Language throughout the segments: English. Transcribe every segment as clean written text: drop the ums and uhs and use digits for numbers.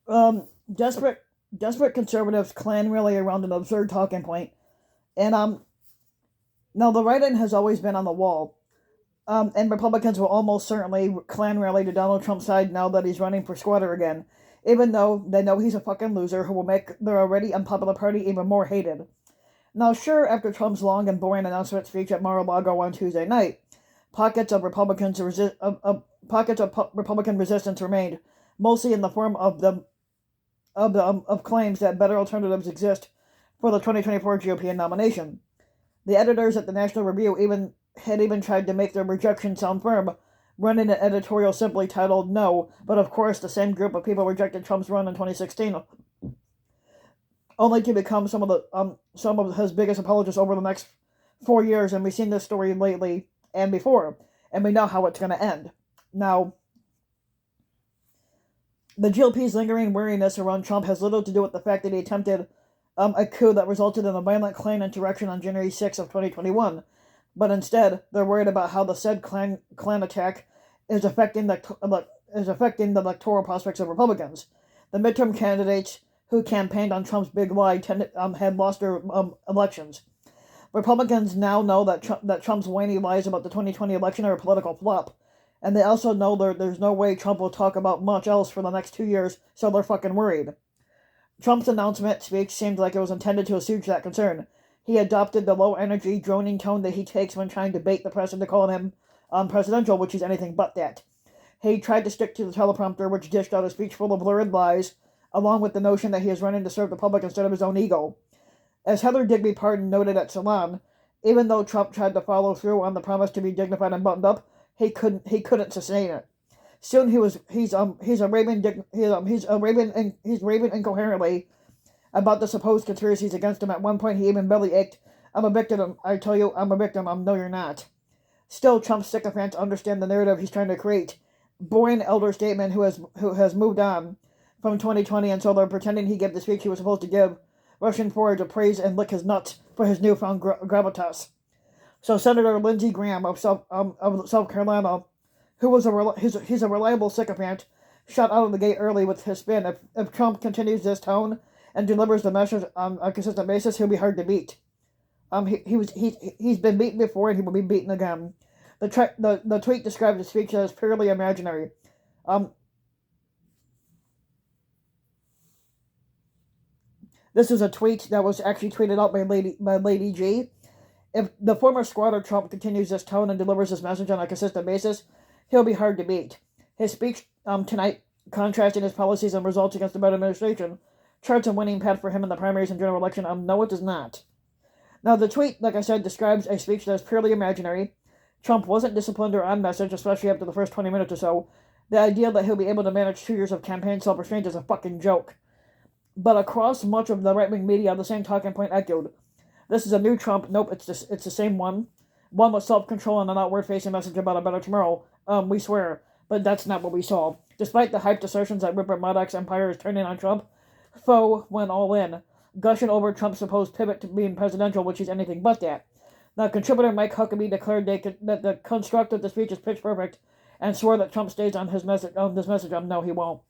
Desperate conservatives klan rally around an absurd talking point, and now the writing has always been on the wall. And Republicans will almost certainly clan rally to Donald Trump's side now that he's running for squatter again, even though they know he's a fucking loser who will make their already unpopular party even more hated. Now, sure, after Trump's long and boring announcement speech at Mar-a-Lago on Tuesday night, pockets of Republican resistance remained, mostly in the form of claims that better alternatives exist for the 2024 GOP nomination. The editors at the National Review even tried to make their rejection sound firm, running an editorial simply titled "No," but of course the same group of people rejected Trump's run in 2016, only to become some of his biggest apologists over the next 4 years. And we've seen this story lately and before, and we know how it's going to end. Now, the GOP's lingering weariness around Trump has little to do with the fact that he attempted a coup that resulted in a violent Klan insurrection on January 6th of 2021, but instead they're worried about how the said Klan attack is affecting the electoral prospects of Republicans. The midterm candidates who campaigned on Trump's big lie had lost their elections. Republicans now know that Trump's whiny lies about the 2020 election are a political flop, and they also know there's no way Trump will talk about much else for the next 2 years, so they're fucking worried. Trump's announcement speech seemed like it was intended to assuage that concern. He adopted the low-energy, droning tone that he takes when trying to bait the press into calling him presidential, which is anything but that. He tried to stick to the teleprompter, which dished out a speech full of lurid lies, along with the notion that he is running to serve the public instead of his own ego. As Heather Digby Parton noted at Salon, even though Trump tried to follow through on the promise to be dignified and buttoned up, he couldn't sustain it. Soon he's raving incoherently about the supposed conspiracies against him. At one point, he even belly ached, "I'm a victim. I tell you, I'm a victim. No, you're not." Still, Trump sycophants understand the narrative he's trying to create. Boring elder statesman who has moved on from 2020, and so they're pretending he gave the speech he was supposed to give, rushing forward to praise and lick his nuts for his newfound gravitas. So Senator Lindsey Graham of South Carolina, who was he's a reliable sycophant, shot out of the gate early with his spin. If Trump continues this tone and delivers the message on a consistent basis, he'll be hard to beat. He's been beaten before, and he will be beaten again. The tweet described the speech as purely imaginary. This is a tweet that was actually tweeted out by Lady G. If the former squatter Trump continues this tone and delivers this message on a consistent basis, he'll be hard to beat. His speech tonight, contrasting his policies and results against the Biden administration, charts a winning path for him in the primaries and general election. No, it does not. Now, the tweet, like I said, describes a speech that is purely imaginary. Trump wasn't disciplined or on message, especially after the first 20 minutes or so. The idea that he'll be able to manage 2 years of campaign self-restraint is a fucking joke. But across much of the right-wing media, the same talking point echoed. This is a new Trump. Nope, it's the same one. One with self-control and an outward-facing message about a better tomorrow. We swear. But that's not what we saw. Despite the hyped assertions that Rupert Murdoch's empire is turning on Trump, Foe went all in, gushing over Trump's supposed pivot to being presidential, which is anything but that. Now, contributor Mike Huckabee declared that the construct of the speech is pitch perfect, and swore that Trump stays on his message. This message. No, he won't.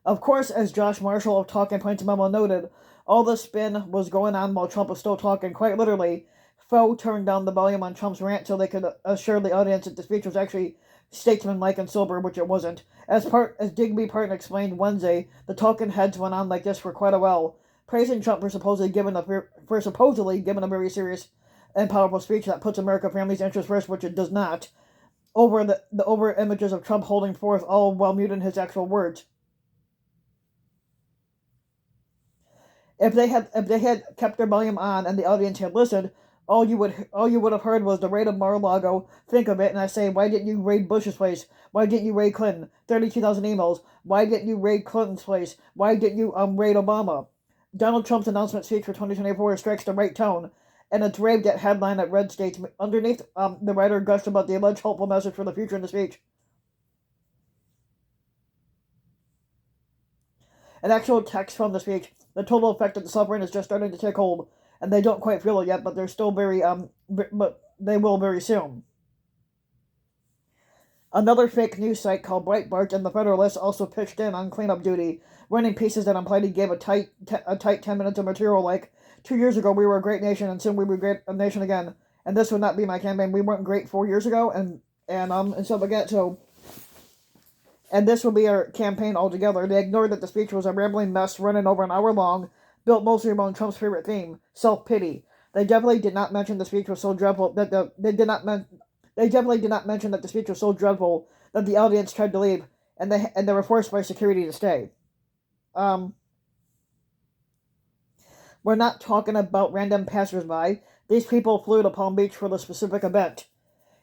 Of course, as Josh Marshall of Talking Points Memo noted, all this spin was going on while Trump was still talking. Quite literally, Foe turned down the volume on Trump's rant so they could assure the audience that the speech was actually statesmanlike and sober, which it wasn't. As Digby Parton explained Wednesday, the talking heads went on like this for quite a while, praising Trump for supposedly giving a very serious and powerful speech that puts American families' interests first, which it does not. Over images of Trump holding forth, all while muting his actual words. If they had kept their volume on and the audience had listened, all you would have heard was the raid of Mar-a-Lago. Think of it, and I say, why didn't you raid Bush's place? Why didn't you raid Clinton? 32,000 emails. Why didn't you raid Clinton's place? Why didn't you raid Obama? Donald Trump's announcement speech for 2024 strikes the right tone, and it's raved at headline at red states. Underneath, the writer gushed about the alleged hopeful message for the future in the speech. An actual text from the speech. The total effect of the suffering is just starting to take hold, and they don't quite feel it yet, but they're still but they will very soon. Another fake news site called Breitbart and the Federalist also pitched in on cleanup duty, running pieces that implied he gave a tight 10 minutes of material like, 2 years ago we were a great nation and soon we will be a great nation again. And this would not be my campaign. We weren't great 4 years ago and stuff like that. So, and this will be our campaign altogether. They ignored that the speech was a rambling mess running over an hour long, built mostly around Trump's favorite theme, self-pity. They definitely did not mention the speech was so dreadful that they definitely did not mention that the speech was so dreadful that the audience tried to leave, and they were forced by security to stay. We're not talking about random passersby. These people flew to Palm Beach for the specific event,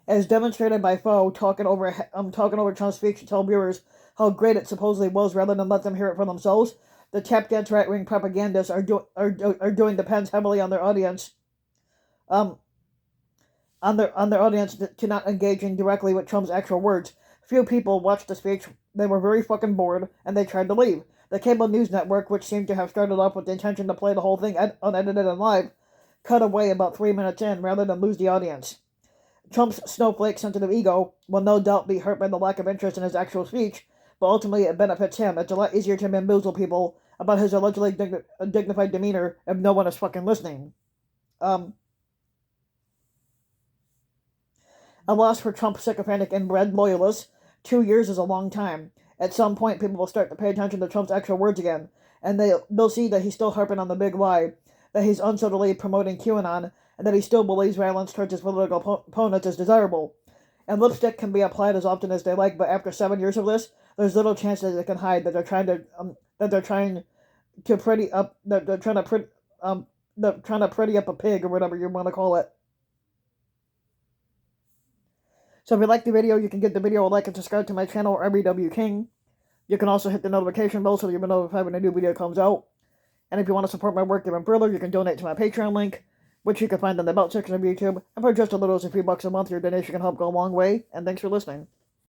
as demonstrated by Foe talking over Trump's speech to tell viewers how great it supposedly was, rather than let them hear it for themselves. The tap dance right wing propagandists are doing depends heavily on their audience, on their audience to not engaging directly with Trump's actual words. Few people watched the speech. They were very fucking bored, and they tried to leave. The cable news network, which seemed to have started off with the intention to play the whole thing unedited and live, cut away about 3 minutes in rather than lose the audience. Trump's snowflake-sensitive ego will no doubt be hurt by the lack of interest in his actual speech, but ultimately it benefits him. It's a lot easier to bamboozle people about his allegedly dignified demeanor if no one is fucking listening. A loss for Trump sycophantic inbred loyalists. 2 years is a long time. At some point, people will start to pay attention to Trump's actual words again, and they'll see that he's still harping on the big lie, that he's unsubtly promoting QAnon, and that he still believes violence towards his political opponents is desirable. And lipstick can be applied as often as they like, but after 7 years of this, there's little chance that they can hide that they're trying to pretty up they're trying to pretty up a pig or whatever you want to call it. So if you like the video, you can give the video a like and subscribe to my channel, RBW King. You can also hit the notification bell so that you'll be notified when a new video comes out. And if you want to support my work even further, you can donate to my Patreon link, which you can find in the About section of YouTube. And for just a little as a few bucks a month, your donation can help go a long way. And thanks for listening.